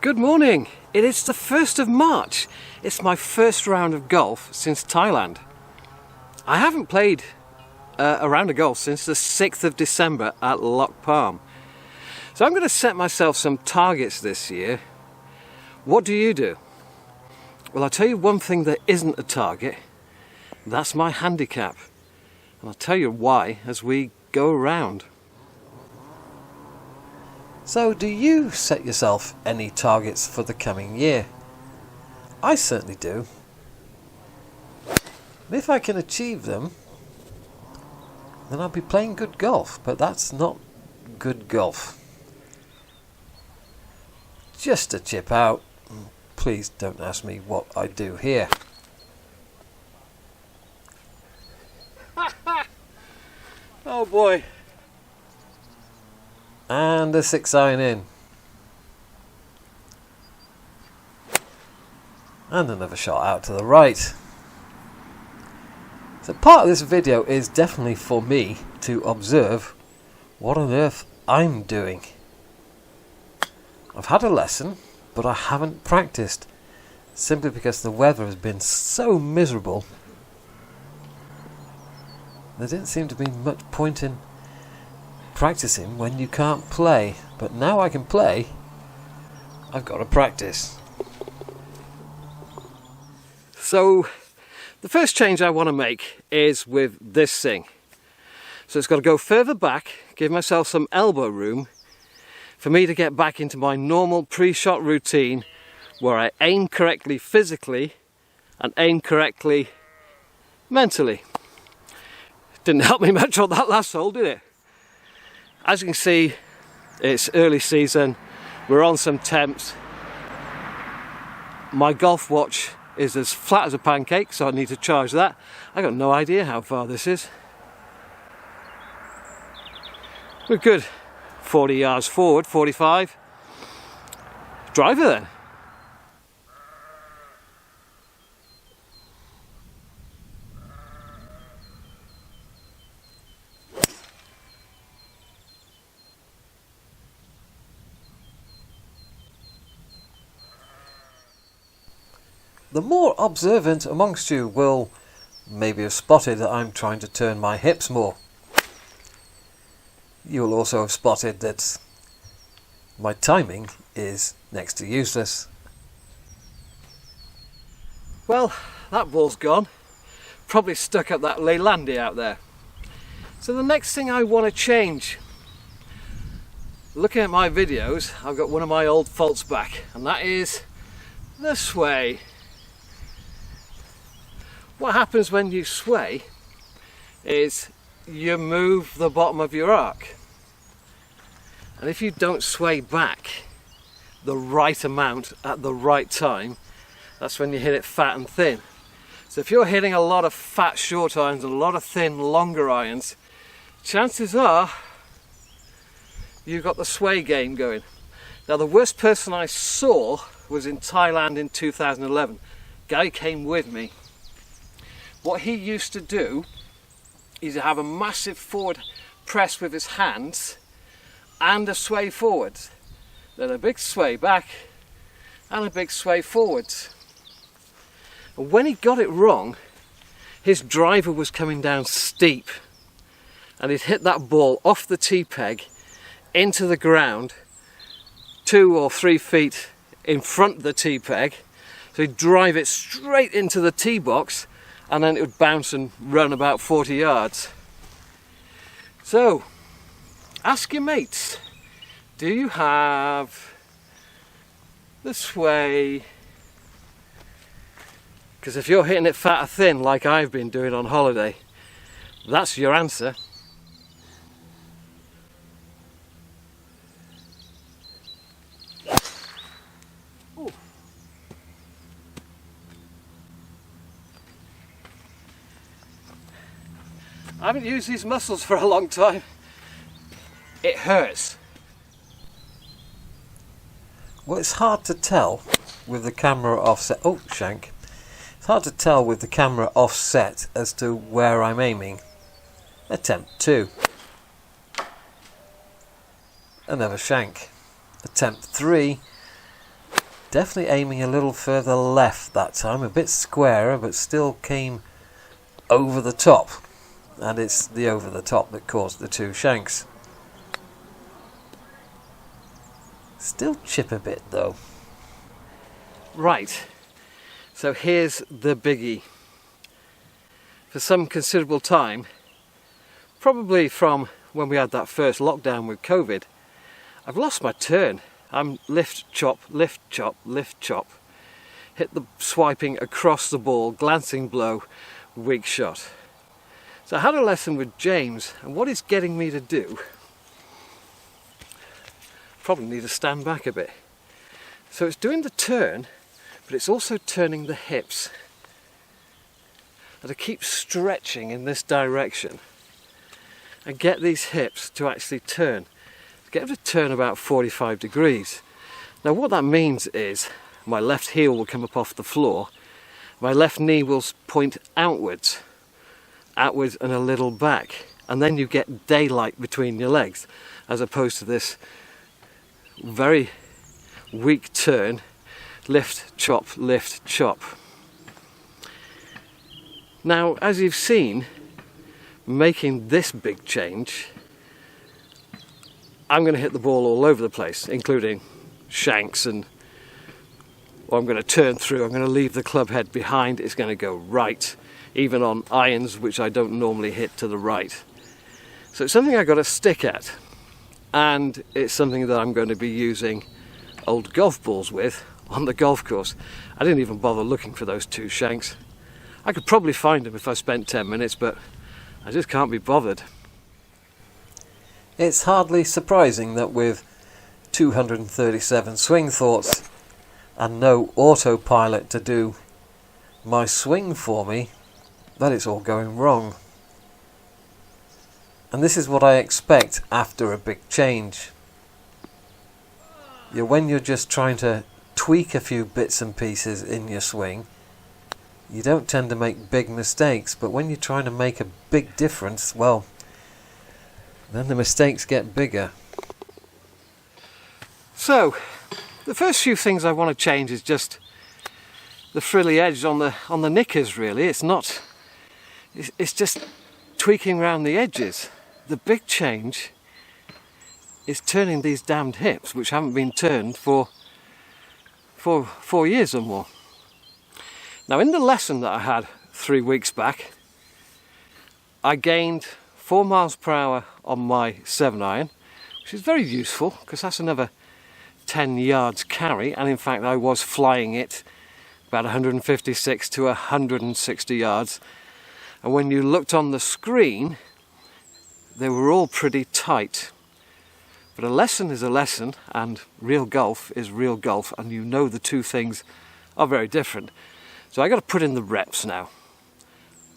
Good morning. It is the 1st of March. It's my first round of golf since Thailand. I haven't played a round of golf since the 6th of December at Loch Palm. So I'm going to set myself some targets this year. What do you do? Well, I'll tell you one thing that isn't a target. That's my handicap. And I'll tell you why as we go around. So, do you set yourself any targets for the coming year? I certainly do. And if I can achieve them, then I'll be playing good golf, but that's not good golf. Just a chip out. Please don't ask me what I do here. Oh boy. And a 6-iron in. And another shot out to the right. So part of this video is definitely for me to observe what on earth I'm doing. I've had a lesson, but I haven't practiced, simply because the weather has been so miserable. There didn't seem to be much point in practicing when you can't play, but now I can play. I've got to practice. So the first change I want to make is with this thing. So it's got to go further back, give myself some elbow room for me to get back into my normal pre-shot routine where I aim correctly physically and aim correctly mentally. Didn't help me much on that last hole, did it? As you can see, it's early season, we're on some temps. My golf watch is as flat as a pancake, so I need to charge that. I got no idea how far this is. We're good. 40 yards forward, 45. Driver then. The more observant amongst you will maybe have spotted that I'm trying to turn my hips more. You'll also have spotted that my timing is next to useless. Well, that ball's gone. Probably stuck up that Leylandia out there. So the next thing I want to change. Looking at my videos, I've got one of my old faults back, and that is the sway. What happens when you sway is you move the bottom of your arc, and if you don't sway back the right amount at the right time, that's when you hit it fat and thin. So if you're hitting a lot of fat short irons and a lot of thin longer irons, chances are you've got the sway game going. Now the worst person I saw was in Thailand in 2011. Guy came with me. What he used to do is have a massive forward press with his hands and a sway forwards, then a big sway back and a big sway forwards. And when he got it wrong, his driver was coming down steep and he'd hit that ball off the tee peg into the ground 2 or 3 feet in front of the tee peg. So he'd drive it straight into the tee box, and then it would bounce and run about 40 yards. So, ask your mates, do you have the sway? Because if you're hitting it fat or thin like I've been doing on holiday, that's your answer. I haven't used these muscles for a long time. It hurts. Well, it's hard to tell with the camera offset. Oh, shank. It's hard to tell with the camera offset as to where I'm aiming. Attempt 2. Another shank. Attempt 3. definitely aiming a little further left that time, a bit squarer, but still came over the top. And it's the over the top that caused the two shanks. Still chip a bit though. Right, so here's the biggie. For some considerable time, probably from when we had that first lockdown with COVID, I've lost my turn. I'm lift, chop, lift, chop, lift, chop. Hit the swiping across the ball, glancing blow, weak shot. So I had a lesson with James, and what he's getting me to do, probably need to stand back a bit. So it's doing the turn, but it's also turning the hips. And to keep stretching in this direction and get these hips to actually turn. Get them to turn about 45 degrees. Now what that means is my left heel will come up off the floor, my left knee will point outwards and a little back, and then you get daylight between your legs, as opposed to this very weak turn, lift, chop, lift, chop. Now, as you've seen, making this big change, I'm going to hit the ball all over the place, including shanks, and or I'm going to turn through, I'm going to leave the club head behind, it's going to go right, even on irons which I don't normally hit to the right. So it's something I've got to stick at, and it's something that I'm going to be using old golf balls with on the golf course. I didn't even bother looking for those two shanks. I could probably find them if I spent 10 minutes, but I just can't be bothered. It's hardly surprising that with 237 swing thoughts and no autopilot to do my swing for me, that it's all going wrong. And this is what I expect after a big change. When you're just trying to tweak a few bits and pieces in your swing, you don't tend to make big mistakes, but when you're trying to make a big difference, well, then the mistakes get bigger. So, the first few things I want to change is just the frilly edge on the knickers. Really, it's just tweaking around the edges. The big change is turning these damned hips, which haven't been turned for 4 years or more. Now, in the lesson that I had 3 weeks back, I gained 4 miles per hour on my 7-iron, which is very useful because that's another 10 yards carry, and in fact I was flying it about 156 to 160 yards, and when you looked on the screen they were all pretty tight. But a lesson is a lesson, and real golf is real golf, and you know the two things are very different. So I got to put in the reps now,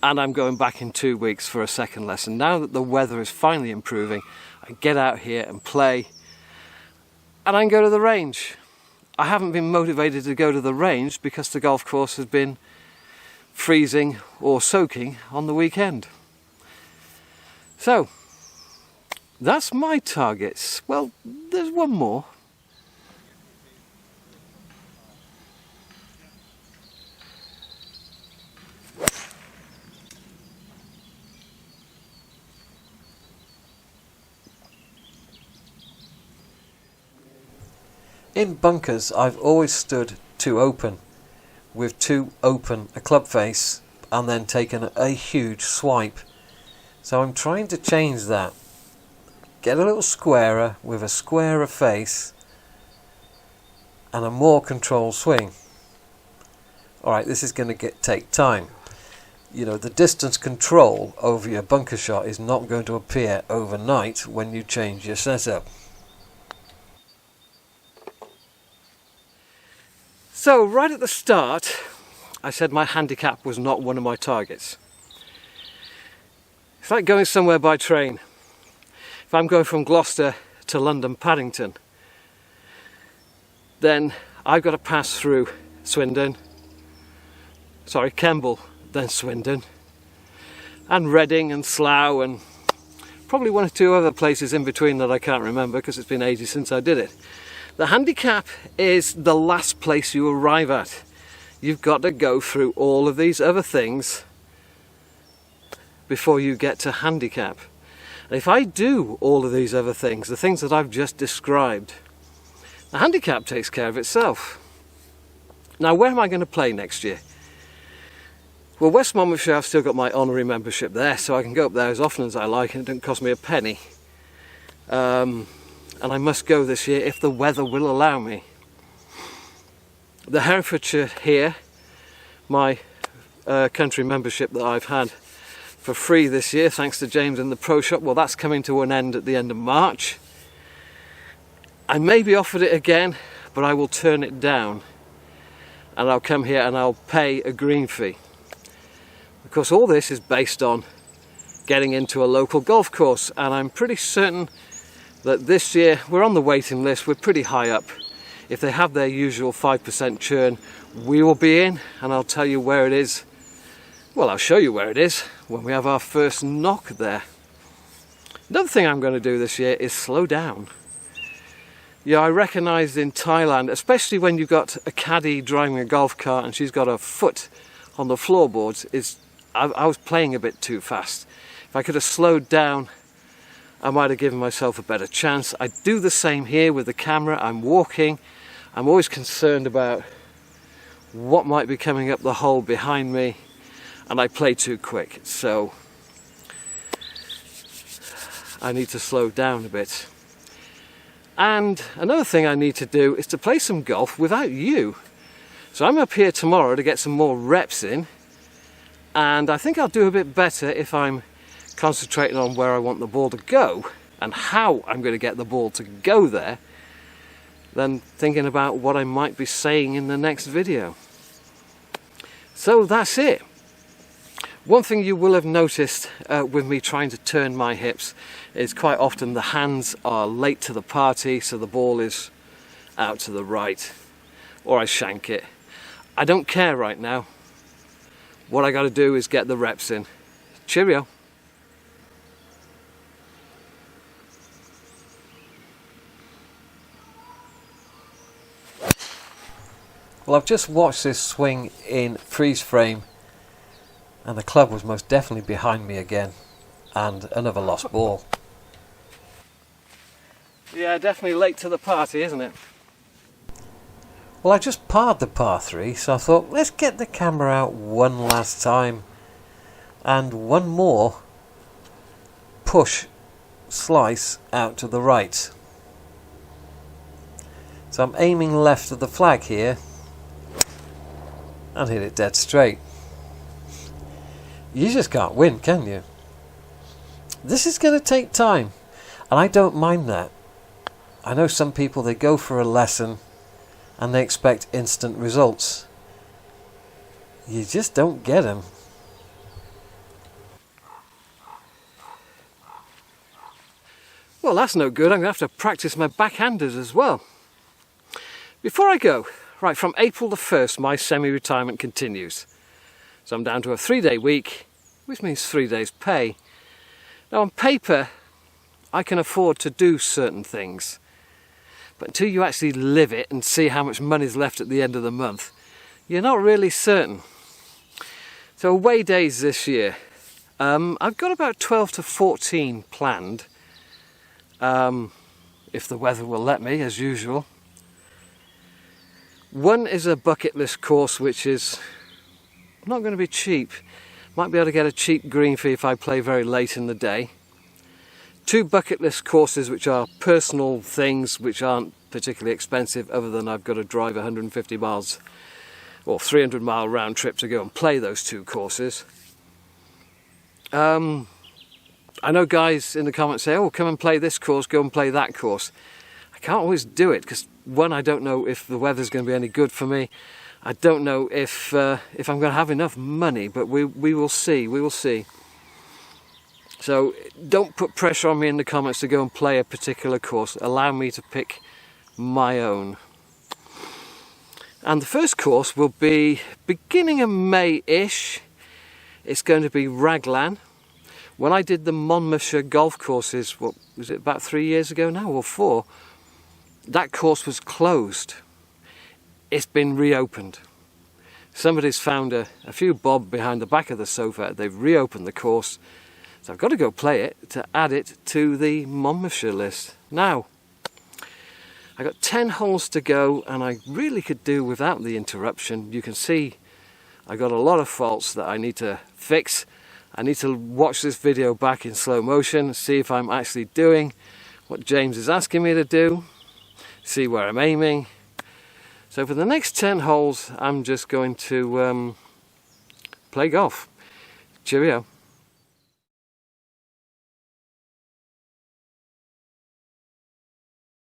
and I'm going back in 2 weeks for a second lesson. Now that the weather is finally improving, I can get out here and play, and I can go to the range. I haven't been motivated to go to the range because the golf course has been freezing or soaking on the weekend. So that's my targets. Well, there's one more. In bunkers, I've always stood too open, with too open a club face, and then taken a huge swipe. So I'm trying to change that. Get a little squarer, with a squarer face, and a more controlled swing. Alright, this is going to take time. The distance control over your bunker shot is not going to appear overnight when you change your setup. So right at the start, I said my handicap was not one of my targets. It's like going somewhere by train. If I'm going from Gloucester to London Paddington, then I've got to pass through Kemble, then Swindon, and Reading and Slough, and probably 1 or 2 other places in between that I can't remember because it's been ages since I did it. The handicap is the last place you arrive at. You've got to go through all of these other things before you get to handicap. And if I do all of these other things, the things that I've just described, the handicap takes care of itself. Now, where am I going to play next year? Well, West Monmouthshire, I've still got my honorary membership there, so I can go up there as often as I like, and it doesn't cost me a penny. And I must go this year if the weather will allow me. The Herefordshire here, my country membership that I've had for free this year, thanks to James in the Pro Shop, well, that's coming to an end at the end of March. I may be offered it again, but I will turn it down, and I'll come here and I'll pay a green fee. Because all this is based on getting into a local golf course, and I'm pretty certain that this year we're on the waiting list, we're pretty high up. If they have their usual 5% churn, we will be in, and I'll tell you where it is. Well, I'll show you where it is when we have our first knock there. Another thing I'm going to do this year is slow down. Yeah, I recognised in Thailand, especially when you've got a caddy driving a golf cart and she's got her foot on the floorboards, I was playing a bit too fast. If I could have slowed down, I might have given myself a better chance. I do the same here with the camera. I'm walking. I'm always concerned about what might be coming up the hole behind me, and I play too quick. So I need to slow down a bit. And another thing I need to do is to play some golf without you. So I'm up here tomorrow to get some more reps in, and I think I'll do a bit better if I'm concentrating on where I want the ball to go and how I'm going to get the ball to go there, than thinking about what I might be saying in the next video. So that's it. One thing you will have noticed with me trying to turn my hips is quite often the hands are late to the party, so the ball is out to the right, or I shank it. I don't care right now. What I got to do is get the reps in. Cheerio. Well, I've just watched this swing in freeze frame, and the club was most definitely behind me again, and another lost ball. Yeah, definitely late to the party, isn't it? Well, I just parred the par 3, so I thought, let's get the camera out one last time, and one more push slice out to the right. So I'm aiming left of the flag here, and hit it dead straight. You just can't win, can you? This is going to take time, and I don't mind that. I know some people, they go for a lesson and they expect instant results. You just don't get them. Well, that's no good. I'm going to have to practice my backhanders as well. Before I go, right, from April the 1st, my semi-retirement continues. So I'm down to a 3-day week, which means 3 days pay. Now, on paper, I can afford to do certain things. But until you actually live it and see how much money's left at the end of the month, you're not really certain. So away days this year, I've got about 12 to 14 planned, if the weather will let me, as usual. One is a bucket list course, which is not going to be cheap. Might be able to get a cheap green fee if I play very late in the day. 2 bucket list courses, which are personal things which aren't particularly expensive, other than I've got to drive 150 miles or 300 mile round trip to go and play those 2 courses. I know guys in the comments say, oh, come and play this course, go and play that course. I can't always do it because, one, I don't know if the weather's going to be any good for me. I don't know if I'm going to have enough money, but we will see. We will see. So don't put pressure on me in the comments to go and play a particular course. Allow me to pick my own. And the first course will be beginning of May-ish. It's going to be Raglan. When I did the Monmouthshire golf courses, what was it, about 3 years ago now, or 4? that course was closed. It's been reopened. Somebody's found a few bob behind the back of the sofa. They've reopened the course. So I've got to go play it to add it to the Monmouthshire list. Now, I got 10 holes to go, and I really could do without the interruption. You can see I got a lot of faults that I need to fix. I need to watch this video back in slow motion, see if I'm actually doing what James is asking me to do, see where I'm aiming. So for the next 10 holes, I'm just going to play golf. Cheerio.